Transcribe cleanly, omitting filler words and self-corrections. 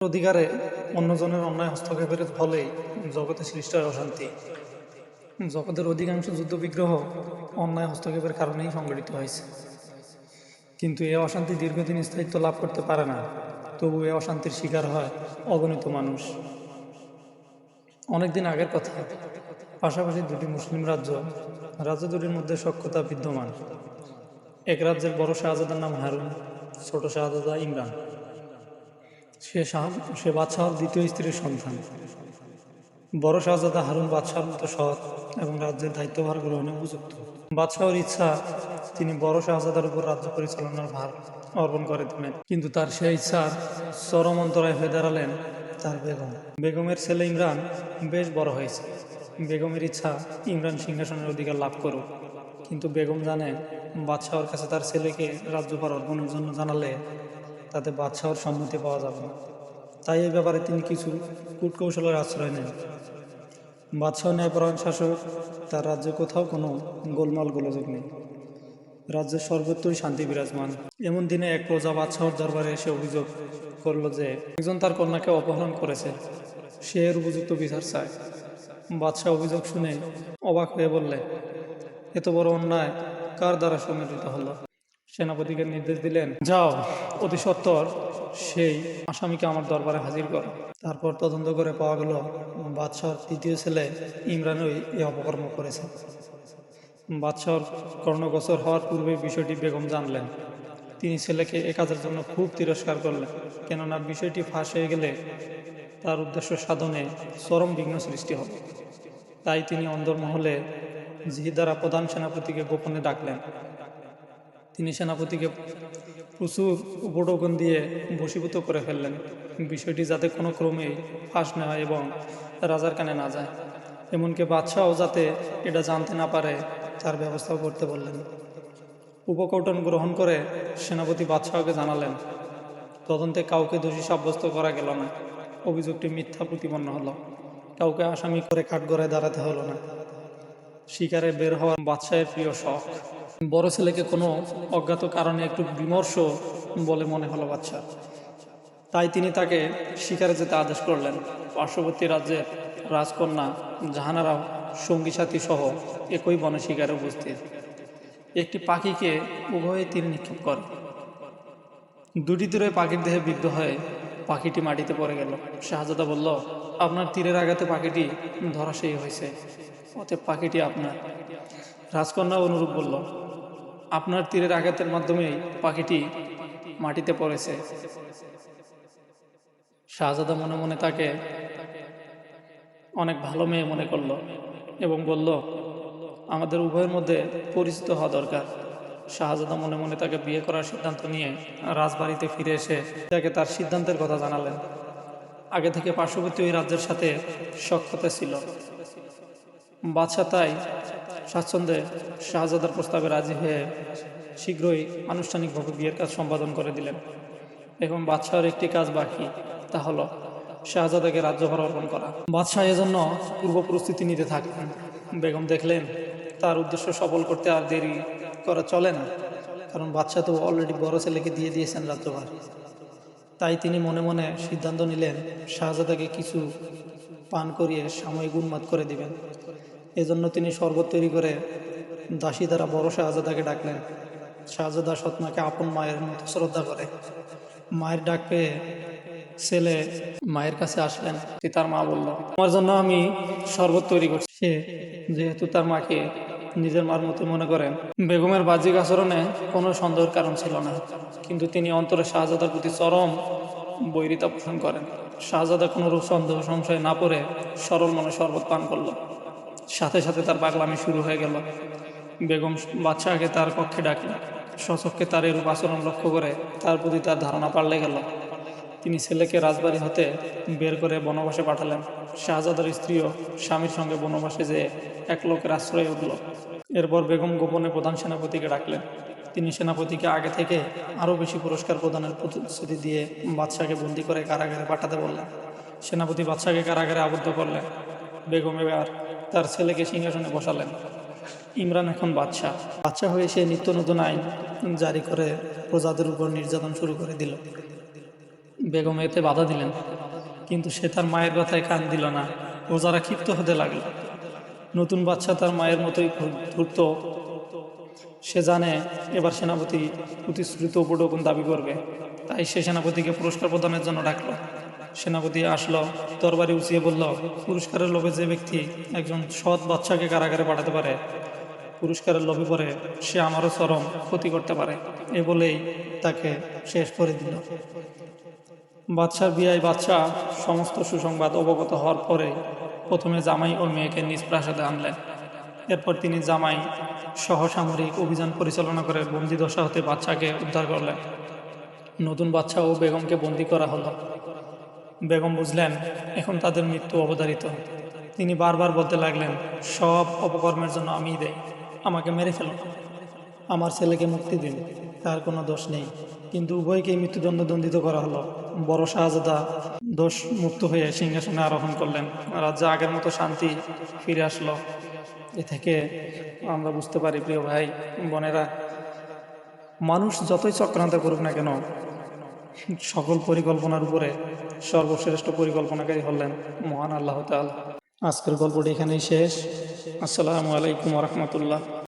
অধিকারে অন্যজনের অন্যায় হস্তক্ষেপের ফলেই জগতে সৃষ্ট হয় অশান্তি। জগতের অধিকাংশ যুদ্ধবিগ্রহ অন্যায় হস্তক্ষেপের কারণেই সংঘটিত হয়েছে। কিন্তু এই অশান্তি দীর্ঘদিন স্থায়িত্ব লাভ করতে পারে না। তবু এই অশান্তির শিকার হয় অগণিত মানুষ। অনেকদিন আগের কথা, পাশাপাশি দুটি মুসলিম রাজ্য দুটির মধ্যে সখ্যতা বিদ্যমান। এক রাজ্যের বড় শাহজাদার নাম হারুন, ছোট শাহজাদা ইমরান। সে বাদশাহর দ্বিতীয় স্ত্রীর সন্তান। বড় শাহজাদা হারুন বাদশাহর মতো সৎ এবং রাজ্যের দায়িত্বভার গ্রহণে উপযুক্ত। বাদশাহর ইচ্ছা তিনি বড় শাহজাদার উপর রাজ্য পরিচালনার ভার অর্পণ করে দিলেন। কিন্তু তার সেই ইচ্ছার চরম অন্তরায় হয়ে দাঁড়ালেন তার বেগমের ছেলে ইমরান বেশ বড় হয়েছে। বেগমের ইচ্ছা ইমরান সিংহাসনের অধিকার লাভ করুক। কিন্তু বেগম জানেন, বাদশাহর কাছে তার ছেলেকে রাজ্যভার অর্পণের জন্য জানালে তাতে বাদশাহর সম্মতি পাওয়া যাবে না। তাই এই ব্যাপারে তিনি কিছু কূটকৌশলের আশ্রয় নেন। বাদশাহ ন্যায়পরায়ণ শাসক, তার রাজ্যে কোথাও কোনো গোলমাল গোলযোগ নেই। রাজ্যের সর্বত্রই শান্তি বিরাজমান। এমন দিনে এক প্রজা বাদশাহর দরবারে এসে অভিযোগ করল যে একজন তার কন্যাকে অপহরণ করেছে। সে এর উপযুক্ত বিচার চায়। বাদশাহ অভিযোগ শুনে অবাক হয়ে বললে, এত বড় অন্যায় কার দ্বারা সংঘটিত হলো? সেনাপতিকে নির্দেশ দিলেন, যাও অতি সত্বর সেই আসামিকে আমার দরবারে হাজির করো। তারপর তদন্ত করে পাওয়া গেল বাদশাহর দ্বিতীয় ছেলে ইমরানই এই অপকর্ম করেছে। বাদশাহর কর্ণগোচর হওয়ার পূর্বে বিষয়টি বেগম জানলেন। তিনি ছেলেকে এ কাজের জন্য খুব তিরস্কার করলেন, কেননা বিষয়টি ফাঁস হয়ে গেলে তার উদ্দেশ্য সাধনে চরম বিঘ্ন সৃষ্টি হবে। তাই তিনি অন্দরমহলে জিহিদারা প্রধান সেনাপতিকে গোপনে ডাকলেন। তিনি সেনাপতিকে প্রচুর উপঢৌকন দিয়ে বশীভূত করে ফেললেন, বিষয়টি যাতে কোনো ক্রমেই ফাঁস না হয় এবং রাজার কানে না যায়। এমনকি বাদশাহও যাতে এটা জানতে না পারে তার ব্যবস্থাও করতে বললেন। উপকৌটন গ্রহণ করে সেনাপতি বাদশাহকে জানালেন। তদন্তে কাউকে দোষী সাব্যস্ত করা গেল না। অভিযোগটি মিথ্যা প্রতিপন্ন হলো। কাউকে আসামি করে কাঠগড়ায় দাঁড়াতে হলো না। শিকারে বের হওয়া বাদশাহের প্রিয় শখ। বড় ছেলেকে কোনো অজ্ঞাত কারণে একটু বিমর্ষ বলে মনে হলো বাদশাহ। তাই তিনি তাকে শিকারে যেতে আদেশ করলেন। পার্শ্ববর্তী রাজ্যের রাজকন্যা জাহানারাও সঙ্গী সাথী সহ একই বনে শিকারে উপস্থিত। একটি পাখিকে উভয়ে তীর নিক্ষেপ করে। দুটি তীরে পাখির দেহে বিদ্ধ হয়ে পাখিটি মাটিতে পড়ে গেল। শাহজাদা বলল, আপনার তীরের আঘাতে পাখিটি ধরাশায়ী হয়েছে, অতএব পাখিটি আপনার। রাজকন্যা অনুরূপ বলল, আপনার তীরের আঘাতের মাধ্যমেই পাখিটি মাটিতে পড়েছে। শাহজাদা মনে মনে তাকে অনেক ভালো মেয়ে মনে করল এবং বলল, আমাদের উভয়ের মধ্যে পরিচিত হওয়া দরকার। শাহজাদা মনে মনে তাকে বিয়ে করার সিদ্ধান্ত নিয়ে রাজবাড়িতে ফিরে এসে তাকে তার সিদ্ধান্তের কথা জানালেন। আগে থেকে পার্শ্ববর্তী ওই রাজ্যের সাথে সখ্যতা ছিল। বাদশাহ তাই স্বাচ্ছন্দ্যে শাহজাদার প্রস্তাবে রাজি হয়ে শীঘ্রই আনুষ্ঠানিকভাবে বিয়ের কাজ সম্পাদন করে দিলেন। এখন বাদশাহর একটি কাজ বাকি, তা হলো শাহজাদাকে রাজ্যভার অর্পণ করা। বাদশাহ এজন্য পূর্ব প্রস্তুতি নিতে থাকলেন। বেগম দেখলেন তার উদ্দেশ্য সফল করতে আর দেরি করা চলে না, কারণ বাদশাহ তো অলরেডি বড় ছেলেকে দিয়ে দিয়েছেন রাজ্যভার। তাই তিনি মনে মনে সিদ্ধান্ত নিলেন শাহজাদাকে কিছু পান করিয়ে সাময়িক উন্মাদ করে দিবেন। এজন্য তিনি শরবত তৈরি করে দাসী দ্বারা বড় শাহজাদাকে ডাকলেন। শাহজাদা সৎমাকে আপন মায়ের মতো শ্রদ্ধা করে। মায়ের ডাক পেয়ে ছেলে মায়ের কাছে আসলেন। তার মা বলল, আমার জন্য আমি শরবত তৈরি করছি। সে যেহেতু তার মাকে নিজের মার মতো মনে করেন, বেগমের বাহ্যিক আচরণে কোনো সন্দেহের কারণ ছিল না। কিন্তু তিনি অন্তরে শাহজাদার প্রতি চরম বৈরিতা পোষণ করেন। শাহজাদা কোনোরূপ সন্দেহ সংশয় না পড়ে সরল মনে শরবত পান করল। সাথে সাথে তার পাগলামি শুরু হয়ে গেল। বেগম বাদশাহকে তার কক্ষে ডাকলেন। স্বচক্ষে তার এরূপ আচরণ লক্ষ্য করে তার প্রতি তার ধারণা পাল্টে গেল। তিনি ছেলেকে রাজবাড়ি হতে বের করে বনবাসে পাঠালেন। শাহজাদার স্ত্রীও স্বামীর সঙ্গে বনবাসে যেয়ে এক লোকের আশ্রয়ে উঠল। এরপর বেগম গোপনে প্রধান সেনাপতিকে ডাকলেন। তিনি সেনাপতিকে আগে থেকে আরও বেশি পুরস্কার প্রদানের প্রতিশ্রুতি দিয়ে বাদশাহকে বন্দি করে কারাগারে পাঠাতে বললেন। সেনাপতি বাদশাহকে কারাগারে আবদ্ধ করলেন। বেগম এবার তার ছেলেকে সিংহাসনে বসালেন। ইমরান এখন বাদশাহ হয়ে সে নিত্য নতুন আইন জারি করে প্রজাদের উপর নির্যাতন শুরু করে দিল। বেগম এতে বাধা দিলেন, কিন্তু সে তার মায়ের কথায় কান দিল না। প্রজারা ক্ষিপ্ত হতে লাগলো। নতুন বাচ্চা তার মায়ের মতোই ধূর্ত। সে জানে এবার সেনাপতি প্রতিশ্রুত উপঢৌকন দাবি করবে, তাই সে সেনাপতিকে পুরস্কার প্রদানের জন্য ডাকলো। সেনাপতি আসলো, তরবারি উঁচিয়ে বলল, পুরস্কারের লোভে যে ব্যক্তি একজন সৎ বাচ্চাকে কারাগারে পাঠাতে পারে, পুরস্কারের লোভে পড়ে সে আমারও চরম ক্ষতি করতে পারে। এ বলেই তাকে শেষ করে দিল। বাদশার বিয়াই বাদশা সমস্ত সুসংবাদ অবগত হওয়ার পরে প্রথমে জামাই ও মেয়েকে নিজ প্রাসাদে আনলেন। এরপর তিনি জামাই সহসামরিক অভিযান পরিচালনা করে বন্দিদশা হতে বাচ্চাকে উদ্ধার করলেন। নতুন বাচ্চা ও বেগমকে বন্দী করা হলো। বেগম বুঝলেন এখন তাদের মৃত্যু অবধারিত। তিনি বারবার বলতে লাগলেন, সব অপকর্মের জন্য আমিই দেয়, আমাকে মেরে ফেলো, আমার ছেলেকে মুক্তি দিন, তার কোনো দোষ নেই। কিন্তু উভয়কেই মৃত্যুদণ্ড দণ্ডিত করা হলো। বড় শাহজাদা দোষ মুক্ত হয়ে সিংহাসনে আরোহণ করলেন। রাজ্যে আগের মতো শান্তি ফিরে আসলো। এ থেকে আমরা বুঝতে পারি, প্রিয় ভাই বোনেরা, মানুষ যতই চক্রান্ত করুক না কেন, সকল পরিকল্পনার উপরে সর্বশ্রেষ্ঠ পরিকল্পনাকারী হলেন মহান আল্লাহ তাআলা। আজকের গল্পটি এখানেই শেষ। আসসালামু আলাইকুম ওয়া রাহমাতুল্লাহ।